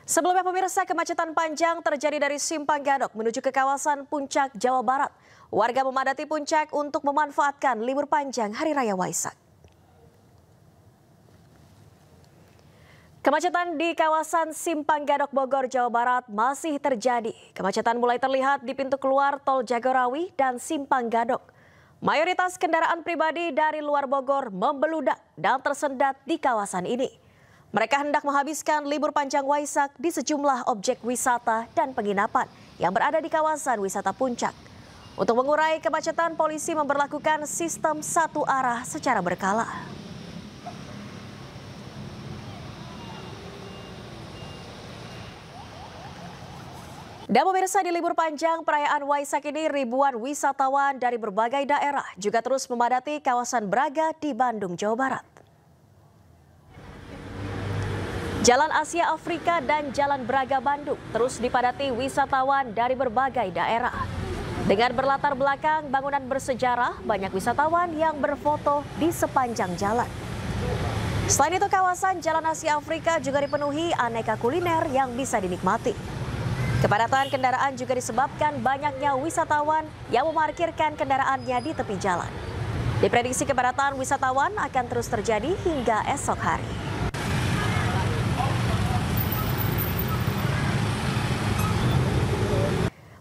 Sebelumnya pemirsa, kemacetan panjang terjadi dari Simpang Gadok menuju ke kawasan Puncak, Jawa Barat. Warga memadati Puncak untuk memanfaatkan libur panjang Hari Raya Waisak. Kemacetan di kawasan Simpang Gadok, Bogor, Jawa Barat masih terjadi. Kemacetan mulai terlihat di pintu keluar Tol Jagorawi dan Simpang Gadok. Mayoritas kendaraan pribadi dari luar Bogor membeludak dan tersendat di kawasan ini. Mereka hendak menghabiskan libur panjang Waisak di sejumlah objek wisata dan penginapan yang berada di kawasan wisata Puncak. Untuk mengurai kemacetan, polisi memberlakukan sistem satu arah secara berkala. Dan pemirsa, di libur panjang perayaan Waisak ini ribuan wisatawan dari berbagai daerah juga terus memadati kawasan Braga di Bandung, Jawa Barat. Jalan Asia Afrika dan Jalan Braga Bandung terus dipadati wisatawan dari berbagai daerah. Dengan berlatar belakang bangunan bersejarah, banyak wisatawan yang berfoto di sepanjang jalan. Selain itu, kawasan Jalan Asia Afrika juga dipenuhi aneka kuliner yang bisa dinikmati. Kepadatan kendaraan juga disebabkan banyaknya wisatawan yang memarkirkan kendaraannya di tepi jalan. Diprediksi kepadatan wisatawan akan terus terjadi hingga esok hari.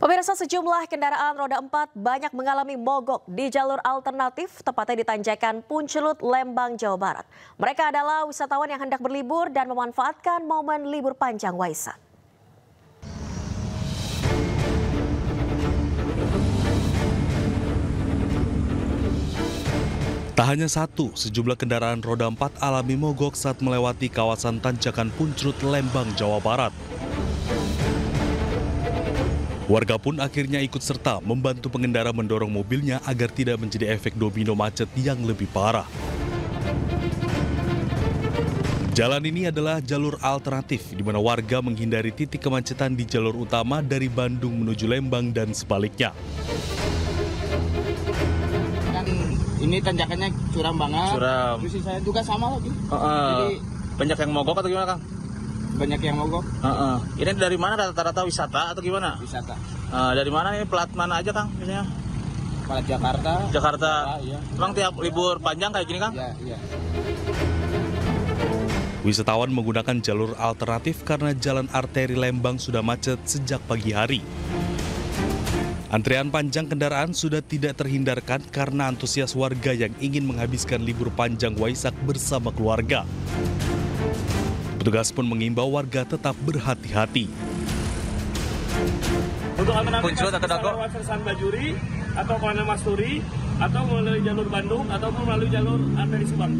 Pemirsa, sejumlah kendaraan roda 4 banyak mengalami mogok di jalur alternatif, tepatnya di Tanjakan Puncelut, Lembang, Jawa Barat. Mereka adalah wisatawan yang hendak berlibur dan memanfaatkan momen libur panjang Waisak. Tak hanya satu, sejumlah kendaraan roda 4 alami mogok saat melewati kawasan Tanjakan Puncelut, Lembang, Jawa Barat. Warga pun akhirnya ikut serta membantu pengendara mendorong mobilnya agar tidak menjadi efek domino macet yang lebih parah. Jalan ini adalah jalur alternatif di mana warga menghindari titik kemacetan di jalur utama dari Bandung menuju Lembang dan sebaliknya. Ini tanjakannya curam banget. Curam. Terus saya juga sama lagi. Jadi banyak yang mogok atau gimana, Kang? Banyak yang mogok. Ini dari mana, rata-rata wisata atau gimana? Wisata. Dari mana ini, plat mana aja, Kang? Biasanya? Plat Jakarta. Jakarta. Iya. Emang tiap libur panjang kayak gini, Kang? Iya. Wisatawan menggunakan jalur alternatif karena jalan arteri Lembang sudah macet sejak pagi hari. Antrean panjang kendaraan sudah tidak terhindarkan karena antusias warga yang ingin menghabiskan libur panjang Waisak bersama keluarga. Petugas pun mengimbau warga tetap berhati-hati. Untuk alternatif Puncelut atau Dago? Sersan Bajuri atau Kuala Masturi atau melalui jalur Bandung ataupun melalui jalur arteri Subang.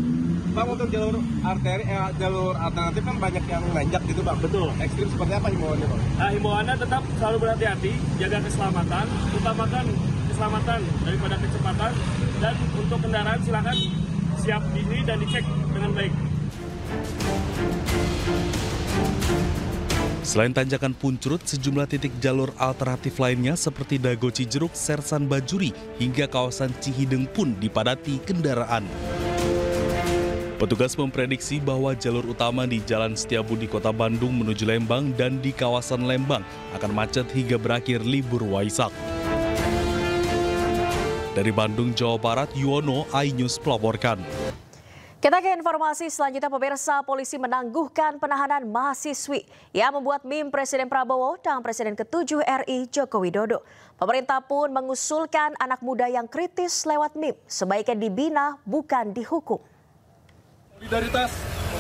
Bang, untuk jalur arteri, jalur alternatif kan banyak yang nanjak gitu, Bang. Betul. Ekstrim seperti apa himbauannya, Bang? Himbauannya tetap selalu berhati-hati, jaga keselamatan, utamakan keselamatan daripada kecepatan, dan untuk kendaraan silakan siap diri dan dicek dengan baik. Selain Tanjakan Puncelut, sejumlah titik jalur alternatif lainnya seperti Dago Cijeruk, Sersan Bajuri, hingga kawasan Cihideng pun dipadati kendaraan. Petugas memprediksi bahwa jalur utama di Jalan Setiabudi Kota Bandung menuju Lembang dan di kawasan Lembang akan macet hingga berakhir libur Waisak. Dari Bandung, Jawa Barat, Yuwono, iNews melaporkan. Kita ke informasi selanjutnya, pemirsa. Polisi menangguhkan penahanan mahasiswi yang membuat meme Presiden Prabowo dan Presiden ke-7 RI Joko Widodo. Pemerintah pun mengusulkan anak muda yang kritis lewat meme sebaiknya dibina, bukan dihukum. Solidaritas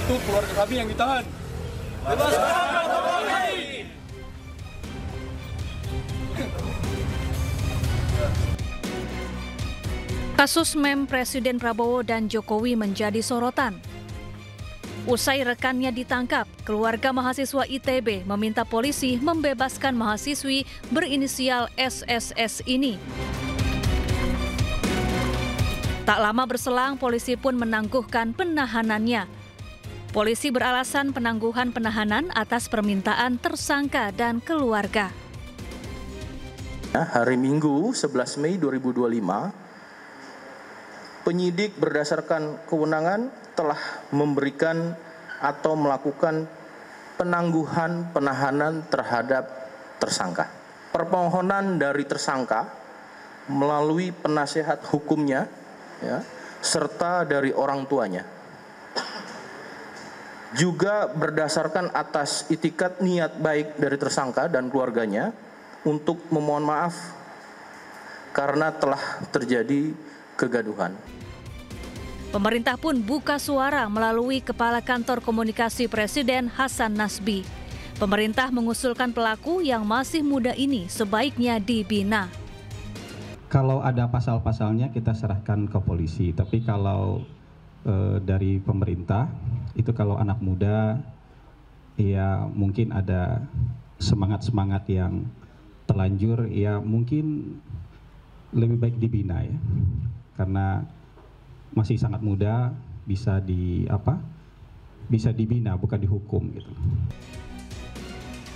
untuk keluarga kami yang ditahan. Bebaskan kami! Kasus meme Presiden Prabowo dan Jokowi menjadi sorotan. Usai rekannya ditangkap, keluarga mahasiswa ITB meminta polisi membebaskan mahasiswi berinisial SSS ini. Tak lama berselang, polisi pun menangguhkan penahanannya. Polisi beralasan penangguhan penahanan atas permintaan tersangka dan keluarga. Hari Minggu 11 Mei 2025, penyidik berdasarkan kewenangan telah memberikan atau melakukan penangguhan penahanan terhadap tersangka. Permohonan dari tersangka melalui penasehat hukumnya, ya, serta dari orang tuanya. Juga berdasarkan atas itikat niat baik dari tersangka dan keluarganya untuk memohon maaf karena telah terjadi kegaduhan. Pemerintah pun buka suara melalui Kepala Kantor Komunikasi Presiden Hasan Nasbi. Pemerintah mengusulkan pelaku yang masih muda ini sebaiknya dibina. Kalau ada pasal-pasalnya kita serahkan ke polisi, tapi kalau dari pemerintah itu kalau anak muda ya mungkin ada semangat-semangat yang terlanjur, ya mungkin lebih baik dibina ya, karena masih sangat muda, bisa dibina bukan dihukum gitu.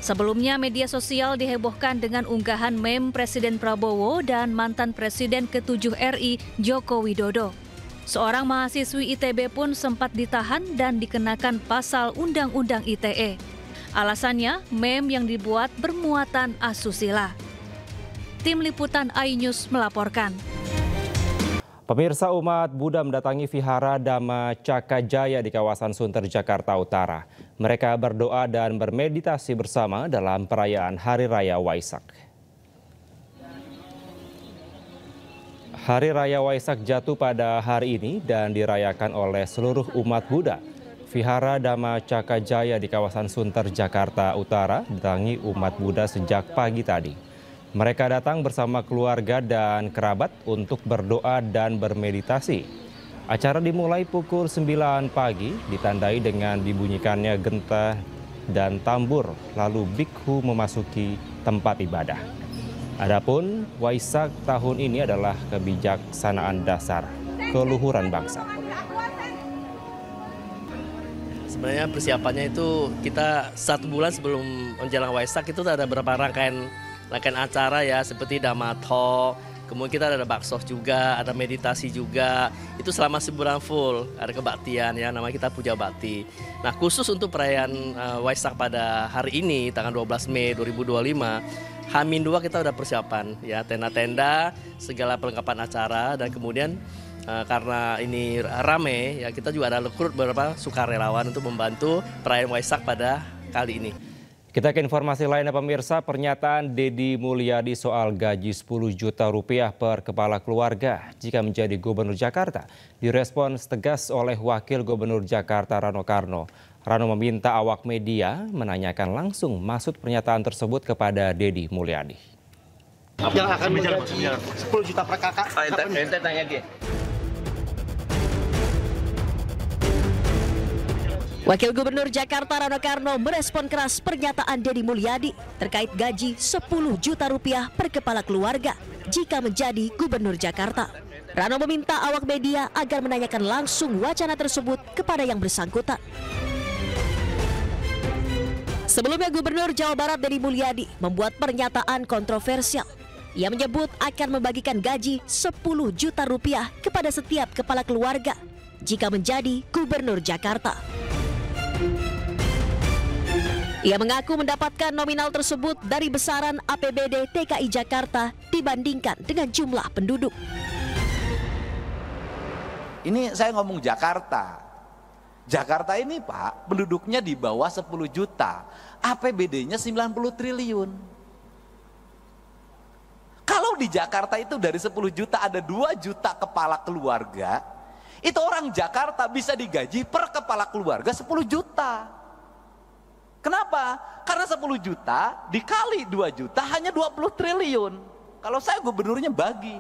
Sebelumnya media sosial dihebohkan dengan unggahan meme Presiden Prabowo dan mantan Presiden ke-7 RI Joko Widodo. Seorang mahasiswi ITB pun sempat ditahan dan dikenakan pasal Undang-Undang ITE. Alasannya meme yang dibuat bermuatan asusila. Tim Liputan iNews melaporkan. Pemirsa, umat Buddha mendatangi Vihara Dhamma Caka Jaya di kawasan Sunter, Jakarta Utara. Mereka berdoa dan bermeditasi bersama dalam perayaan Hari Raya Waisak. Hari Raya Waisak jatuh pada hari ini dan dirayakan oleh seluruh umat Buddha. Vihara Dhamma Caka Jaya di kawasan Sunter, Jakarta Utara didatangi umat Buddha sejak pagi tadi. Mereka datang bersama keluarga dan kerabat untuk berdoa dan bermeditasi. Acara dimulai pukul 9 pagi, ditandai dengan dibunyikannya genta dan tambur, lalu bikhu memasuki tempat ibadah. Adapun Waisak tahun ini adalah kebijaksanaan dasar, keluhuran bangsa. Sebenarnya persiapannya itu kita 1 bulan sebelum menjelang Waisak itu ada beberapa rangkaian acara ya, seperti Dhamma Talk, kemudian kita ada bakso juga, ada meditasi juga. Itu selama sebulan full, ada kebaktian ya, namanya kita puja bakti. Nah, khusus untuk perayaan Waisak pada hari ini, tanggal 12 Mei 2025, H-2 kita udah persiapan ya, tenda-tenda, segala perlengkapan acara, dan kemudian karena ini rame ya, kita juga ada rekrut beberapa sukarelawan untuk membantu perayaan Waisak pada kali ini. Kita ke informasi lainnya pemirsa, pernyataan Deddy Mulyadi soal gaji 10 juta rupiah per kepala keluarga jika menjadi Gubernur Jakarta direspons tegas oleh Wakil Gubernur Jakarta Rano Karno. Rano meminta awak media menanyakan langsung maksud pernyataan tersebut kepada Deddy Mulyadi. Yang akan menjadi 10 juta per kakak. Ente tanya dia. Wakil Gubernur Jakarta Rano Karno merespon keras pernyataan Deddy Mulyadi terkait gaji 10 juta rupiah per kepala keluarga jika menjadi Gubernur Jakarta. Rano meminta awak media agar menanyakan langsung wacana tersebut kepada yang bersangkutan. Sebelumnya Gubernur Jawa Barat Deddy Mulyadi membuat pernyataan kontroversial. Ia menyebut akan membagikan gaji 10 juta rupiah kepada setiap kepala keluarga jika menjadi Gubernur Jakarta. Ia mengaku mendapatkan nominal tersebut dari besaran APBD DKI Jakarta dibandingkan dengan jumlah penduduk. Ini saya ngomong Jakarta. Jakarta ini Pak, penduduknya di bawah 10 juta. APBD-nya 90 triliun. Kalau di Jakarta itu dari 10 juta ada 2 juta kepala keluarga, itu orang Jakarta bisa digaji per kepala keluarga 10 juta. Kenapa? Karena 10 juta dikali 2 juta hanya 20 triliun. Kalau saya gubernurnya bagi.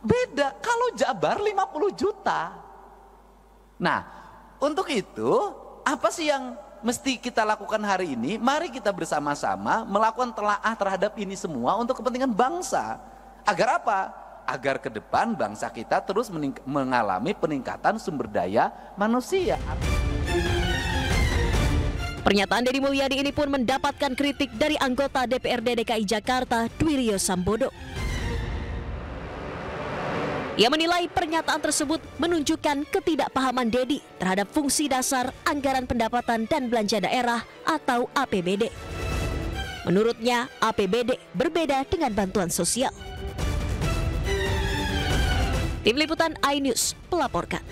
Beda kalau Jabar 50 juta. Nah, untuk itu apa sih yang mesti kita lakukan hari ini? Mari kita bersama-sama melakukan telaah terhadap ini semua untuk kepentingan bangsa. Agar apa? Agar ke depan bangsa kita terus mengalami peningkatan sumber daya manusia. Pernyataan Deddy Mulyadi ini pun mendapatkan kritik dari anggota DPRD DKI Jakarta, Dwiryo Sambodo. Ia menilai pernyataan tersebut menunjukkan ketidakpahaman Dedi terhadap fungsi dasar anggaran pendapatan dan belanja daerah atau APBD. Menurutnya, APBD berbeda dengan bantuan sosial. Tim Liputan iNews melaporkan.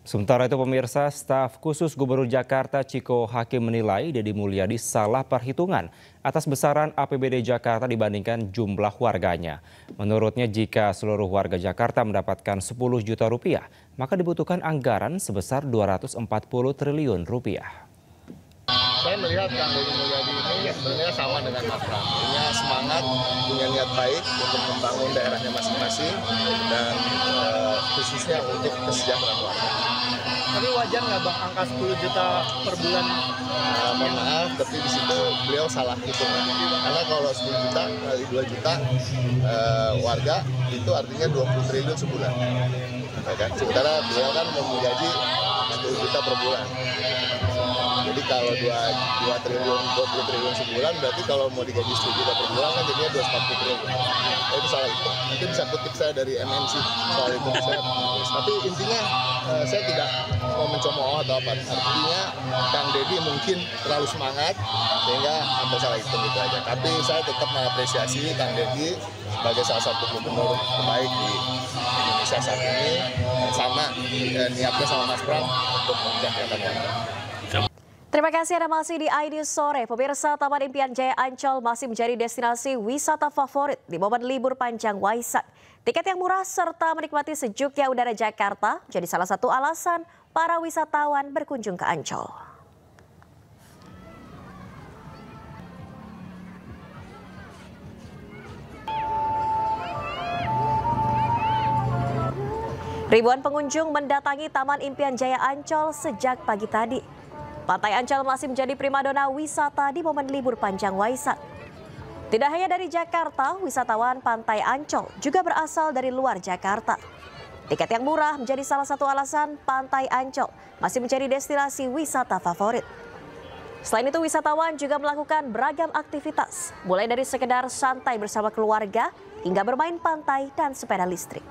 Sementara itu pemirsa, staf khusus Gubernur Jakarta Chiko Hakim menilai Deddy Mulyadi salah perhitungan atas besaran APBD Jakarta dibandingkan jumlah warganya. Menurutnya jika seluruh warga Jakarta mendapatkan 10 juta rupiah, maka dibutuhkan anggaran sebesar 240 triliun rupiah. Saya melihat Kang Deddy Mulyadi ini sebenarnya sama dengan Mas Pram. Punya semangat, punya niat baik untuk membangun daerahnya masing-masing dan khususnya untuk kesejahteraan warga. Tapi wajar nggak Bang angka 10 juta per bulan? Mohon maaf, tapi di situ beliau salah hitungan. Karena kalau 10 juta kali 2 juta warga itu artinya 20 triliun sebulan. Ya kan? Sementara beliau kan menggaji 10 juta per bulan. Jadi kalau 2 triliun, 20 triliun sebulan, berarti kalau mau digaji 10 juta per bulan kan jadinya 240 triliun. Itu salah itu. Mungkin bisa kutip saya dari MNC soal itu. Tapi intinya saya tidak mau mencemooh atau apa. Artinya Kang Deddy mungkin terlalu semangat sehingga sampai salah hitung gitu aja. Tapi saya tetap mengapresiasi Kang Deddy sebagai salah satu gubernur terbaik di Indonesia saat ini. Sama niatnya sama Mas Pram untuk menjaga warga. Terima kasih Anda masih di iNews Sore. Pemirsa, Taman Impian Jaya Ancol masih menjadi destinasi wisata favorit di momen libur panjang Waisak. Tiket yang murah serta menikmati sejuknya udara Jakarta jadi salah satu alasan para wisatawan berkunjung ke Ancol. Ribuan pengunjung mendatangi Taman Impian Jaya Ancol sejak pagi tadi. Pantai Ancol masih menjadi primadona wisata di momen libur panjang Waisak. Tidak hanya dari Jakarta, wisatawan Pantai Ancol juga berasal dari luar Jakarta. Tiket yang murah menjadi salah satu alasan Pantai Ancol masih menjadi destinasi wisata favorit. Selain itu, wisatawan juga melakukan beragam aktivitas, mulai dari sekedar santai bersama keluarga hingga bermain pantai dan sepeda listrik.